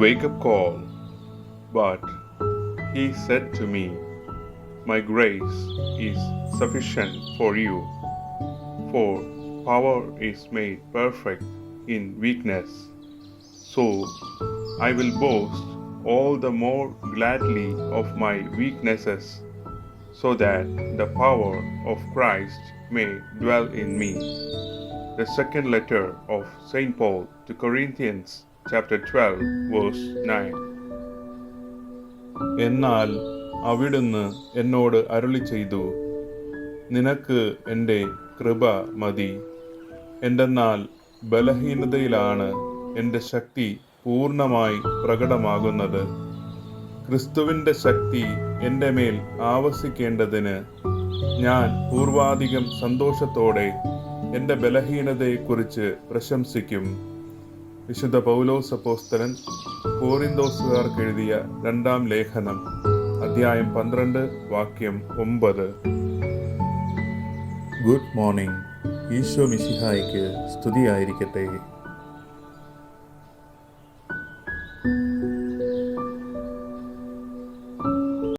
wake up call. But he said to me, my grace is sufficient for you, for power is made perfect in weakness. So I will boast all the more gladly of my weaknesses, so that the power of Christ may dwell in me. The second letter of St. Paul to Corinthians, chapter 12, verse 9. എന്നാൽ അവിടുന്ന് എന്നോട് അരുളി ചെയ്തു, നിനക്ക് എൻ്റെ കൃപ മതി. എന്തെന്നാൽ ബലഹീനതയിലാണ് എൻ്റെ ശക്തി പൂർണ്ണമായി പ്രകടമാകുന്നത്. ക്രിസ്തുവിൻ്റെ ശക്തി എൻ്റെ മേൽ ആവസിക്കേണ്ടതിന് ഞാൻ പൂർവാധികം സന്തോഷത്തോടെ എൻ്റെ ബലഹീനതയെക്കുറിച്ച് പ്രശംസിക്കും. വിശുദ്ധ പൗലോസ് അപ്പോസ്തലൻ കോരിന്തോസുകാർക്ക് എഴുതിയ 2-ാം ലേഖനം, അധ്യായം 12, വാക്യം 9. Good morning. ഈശോ മിശിഹായ്ക്ക് സ്തുതിയായിരിക്കട്ടെ.